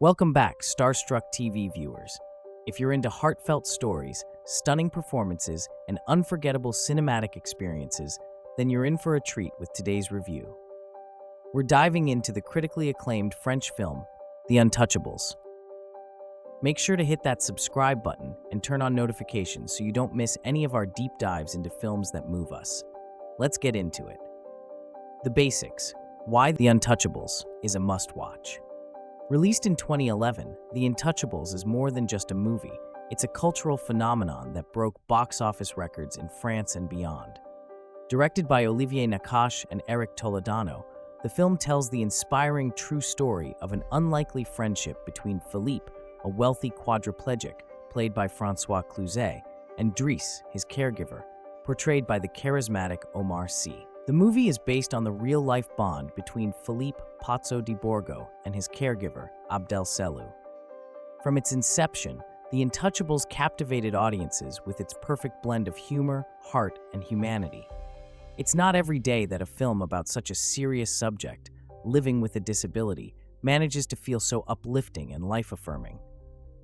Welcome back, Starstruck TV viewers. If you're into heartfelt stories, stunning performances, and unforgettable cinematic experiences, then you're in for a treat with today's review. We're diving into the critically acclaimed French film, The Untouchables. Make sure to hit that subscribe button and turn on notifications so you don't miss any of our deep dives into films that move us. Let's get into it. The basics. Why The Untouchables is a must-watch. Released in 2011, The Intouchables is more than just a movie. It's a cultural phenomenon that broke box office records in France and beyond. Directed by Olivier Nakache and Eric Toledano, the film tells the inspiring true story of an unlikely friendship between Philippe, a wealthy quadriplegic, played by François Cluzet, and Driss, his caregiver, portrayed by the charismatic Omar Sy. The movie is based on the real-life bond between Philippe Pozzo di Borgo and his caregiver, Abdel Selou. From its inception, The Untouchables captivated audiences with its perfect blend of humor, heart, and humanity. It's not every day that a film about such a serious subject, living with a disability, manages to feel so uplifting and life-affirming.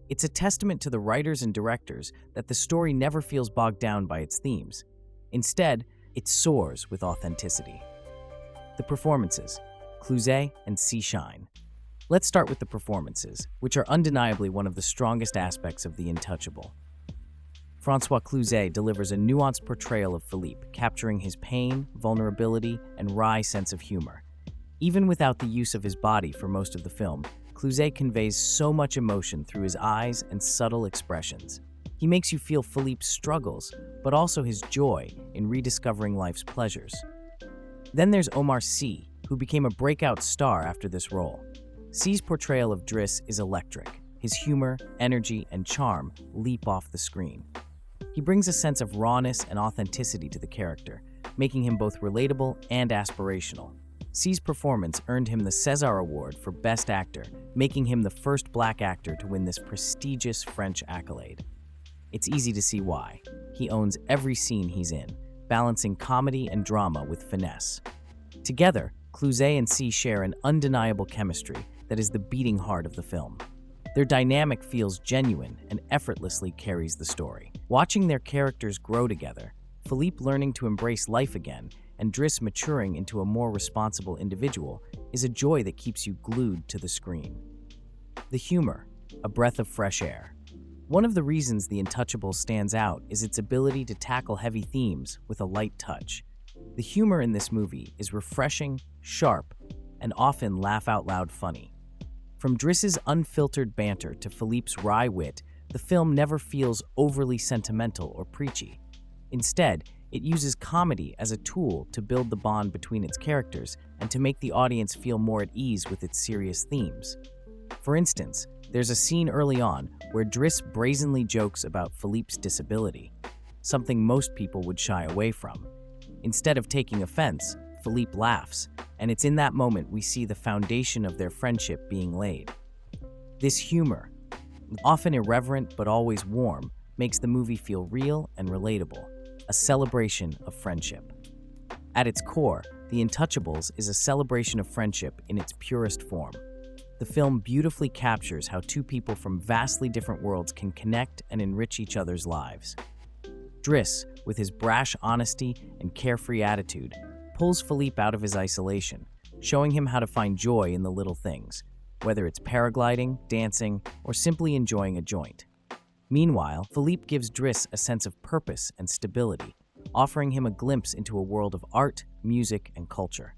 It's a testament to the writers and directors that the story never feels bogged down by its themes. Instead, it soars with authenticity. The performances. Cluzet and Sy shine. Let's start with the performances, which are undeniably one of the strongest aspects of The Untouchable. François Cluzet delivers a nuanced portrayal of Philippe, capturing his pain, vulnerability, and wry sense of humor. Even without the use of his body for most of the film, Cluzet conveys so much emotion through his eyes and subtle expressions. He makes you feel Philippe's struggles, but also his joy in rediscovering life's pleasures. Then there's Omar Sy, who became a breakout star after this role. Sy's portrayal of Driss is electric. His humor, energy, and charm leap off the screen. He brings a sense of rawness and authenticity to the character, making him both relatable and aspirational. Sy's performance earned him the César Award for Best Actor, making him the first black actor to win this prestigious French accolade. It's easy to see why. He owns every scene he's in, balancing comedy and drama with finesse. Together, Cluzet and Sy share an undeniable chemistry that is the beating heart of the film. Their dynamic feels genuine and effortlessly carries the story. Watching their characters grow together, Philippe learning to embrace life again, and Driss maturing into a more responsible individual, is a joy that keeps you glued to the screen. The humor, a breath of fresh air. One of the reasons The Untouchables stands out is its ability to tackle heavy themes with a light touch. The humor in this movie is refreshing, sharp, and often laugh-out-loud funny. From Driss's unfiltered banter to Philippe's wry wit, the film never feels overly sentimental or preachy. Instead, it uses comedy as a tool to build the bond between its characters and to make the audience feel more at ease with its serious themes. For instance, there's a scene early on where Driss brazenly jokes about Philippe's disability, something most people would shy away from. Instead of taking offense, Philippe laughs, and it's in that moment we see the foundation of their friendship being laid. This humor, often irreverent but always warm, makes the movie feel real and relatable, a celebration of friendship. At its core, The Untouchables is a celebration of friendship in its purest form. The film beautifully captures how two people from vastly different worlds can connect and enrich each other's lives. Driss, with his brash honesty and carefree attitude, pulls Philippe out of his isolation, showing him how to find joy in the little things, whether it's paragliding, dancing, or simply enjoying a joint. Meanwhile, Philippe gives Driss a sense of purpose and stability, offering him a glimpse into a world of art, music, and culture.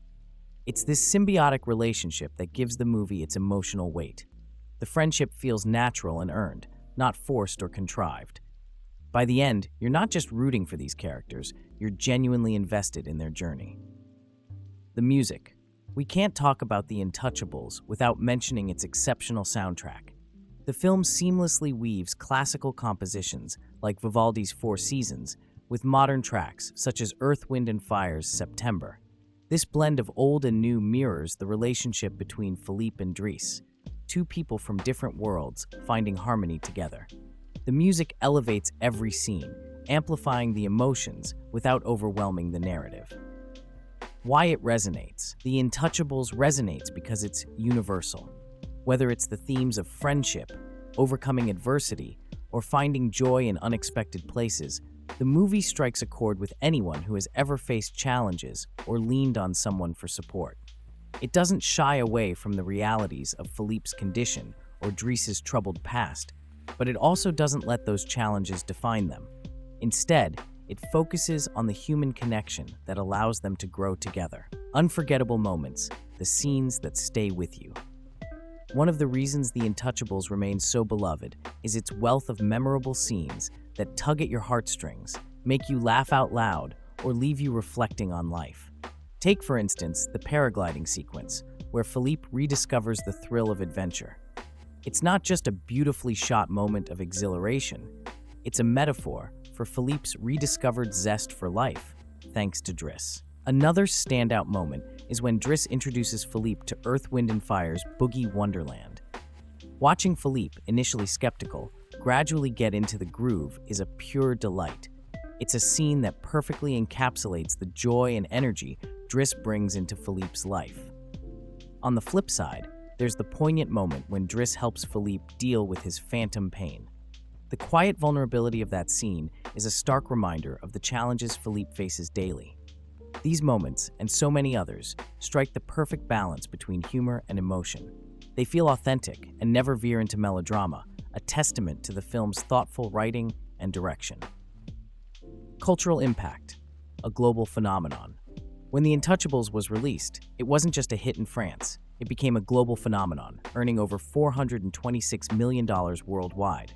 It's this symbiotic relationship that gives the movie its emotional weight. The friendship feels natural and earned, not forced or contrived. By the end, you're not just rooting for these characters, you're genuinely invested in their journey. The music. We can't talk about The Untouchables without mentioning its exceptional soundtrack. The film seamlessly weaves classical compositions like Vivaldi's Four Seasons with modern tracks such as Earth, Wind and Fire's September. This blend of old and new mirrors the relationship between Philippe and Driss, two people from different worlds finding harmony together. The music elevates every scene, amplifying the emotions without overwhelming the narrative. Why it resonates. The Intouchables resonates because it's universal. Whether it's the themes of friendship, overcoming adversity, or finding joy in unexpected places, the movie strikes a chord with anyone who has ever faced challenges or leaned on someone for support. It doesn't shy away from the realities of Philippe's condition or Drice's troubled past, but it also doesn't let those challenges define them. Instead, it focuses on the human connection that allows them to grow together. Unforgettable moments, the scenes that stay with you. One of the reasons The Intouchables remains so beloved is its wealth of memorable scenes that tug at your heartstrings, make you laugh out loud, or leave you reflecting on life. Take, for instance, the paragliding sequence, where Philippe rediscovers the thrill of adventure. It's not just a beautifully shot moment of exhilaration, it's a metaphor for Philippe's rediscovered zest for life, thanks to Drice. Another standout moment is when Drice introduces Philippe to Earth, Wind & Fire's Boogie Wonderland. Watching Philippe, initially skeptical, gradually get into the groove is a pure delight. It's a scene that perfectly encapsulates the joy and energy Drice brings into Philippe's life. On the flip side, there's the poignant moment when Drice helps Philippe deal with his phantom pain. The quiet vulnerability of that scene is a stark reminder of the challenges Philippe faces daily. These moments, and so many others, strike the perfect balance between humor and emotion. They feel authentic and never veer into melodrama, a testament to the film's thoughtful writing and direction. Cultural impact, a global phenomenon. When The Intouchables was released, it wasn't just a hit in France. It became a global phenomenon, earning over $426 million worldwide.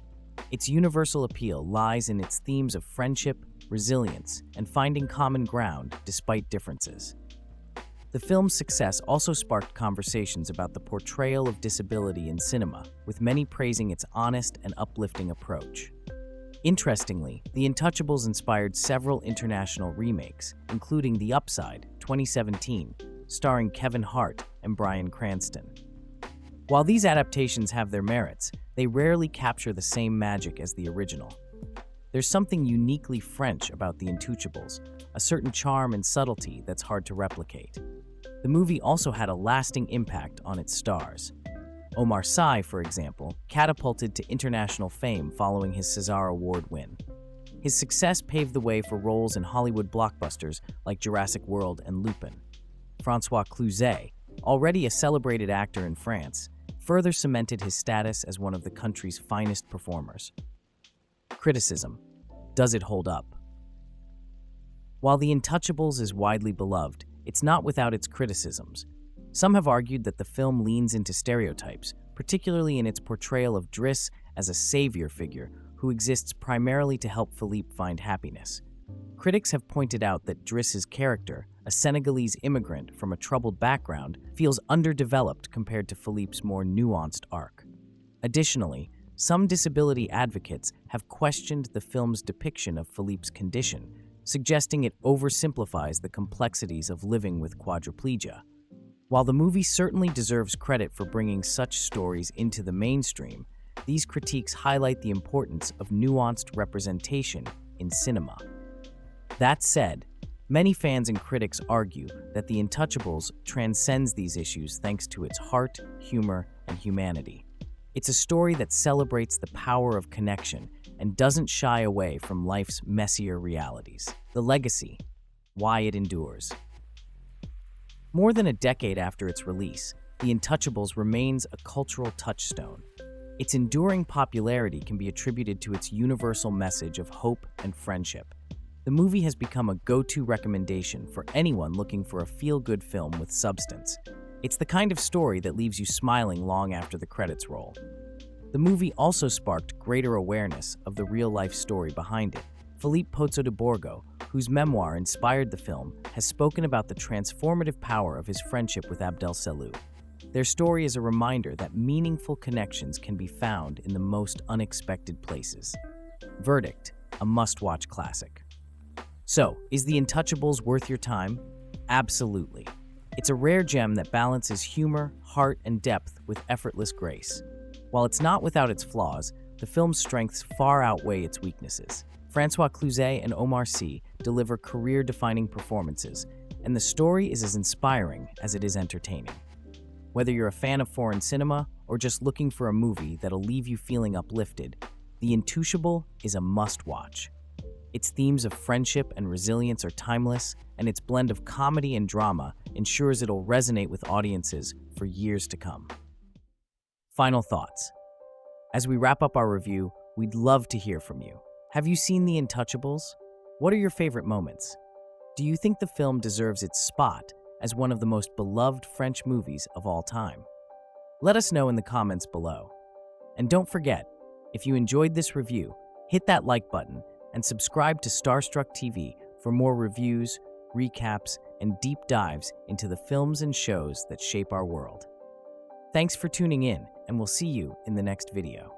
Its universal appeal lies in its themes of friendship, resilience, and finding common ground despite differences. The film's success also sparked conversations about the portrayal of disability in cinema, with many praising its honest and uplifting approach. Interestingly, The Intouchables inspired several international remakes, including The Upside, 2017, starring Kevin Hart and Bryan Cranston. While these adaptations have their merits, they rarely capture the same magic as the original. There's something uniquely French about The Intouchables, a certain charm and subtlety that's hard to replicate. The movie also had a lasting impact on its stars. Omar Sy, for example, catapulted to international fame following his César Award win. His success paved the way for roles in Hollywood blockbusters like Jurassic World and Lupin. François Cluzet, already a celebrated actor in France, further cemented his status as one of the country's finest performers. Criticism. Does it hold up? While The Intouchables is widely beloved, it's not without its criticisms. Some have argued that the film leans into stereotypes, particularly in its portrayal of Drice as a savior figure who exists primarily to help Philippe find happiness. Critics have pointed out that Drice's character, a Senegalese immigrant from a troubled background, feels underdeveloped compared to Philippe's more nuanced arc. Additionally, some disability advocates have questioned the film's depiction of Philippe's condition, suggesting it oversimplifies the complexities of living with quadriplegia. While the movie certainly deserves credit for bringing such stories into the mainstream, these critiques highlight the importance of nuanced representation in cinema. That said, many fans and critics argue that The Intouchables transcends these issues thanks to its heart, humor, and humanity. It's a story that celebrates the power of connection and doesn't shy away from life's messier realities. The legacy, why it endures. More than a decade after its release, The Intouchables remains a cultural touchstone. Its enduring popularity can be attributed to its universal message of hope and friendship. The movie has become a go-to recommendation for anyone looking for a feel-good film with substance. It's the kind of story that leaves you smiling long after the credits roll. The movie also sparked greater awareness of the real-life story behind it. Philippe Pozzo di Borgo, whose memoir inspired the film, has spoken about the transformative power of his friendship with Abdel Selou. Their story is a reminder that meaningful connections can be found in the most unexpected places. Verdict, a must-watch classic. So, is The Intouchables worth your time? Absolutely. It's a rare gem that balances humor, heart, and depth with effortless grace. While it's not without its flaws, the film's strengths far outweigh its weaknesses. François Cluzet and Omar Sy deliver career-defining performances, and the story is as inspiring as it is entertaining. Whether you're a fan of foreign cinema or just looking for a movie that'll leave you feeling uplifted, The Intouchable is a must-watch. Its themes of friendship and resilience are timeless, and its blend of comedy and drama ensures it'll resonate with audiences for years to come. Final thoughts. As we wrap up our review, we'd love to hear from you. Have you seen The Intouchables? What are your favorite moments? Do you think the film deserves its spot as one of the most beloved French movies of all time? Let us know in the comments below. And don't forget, if you enjoyed this review, hit that like button and subscribe to Starstruck TV for more reviews, recaps, and deep dives into the films and shows that shape our world. Thanks for tuning in, and we'll see you in the next video.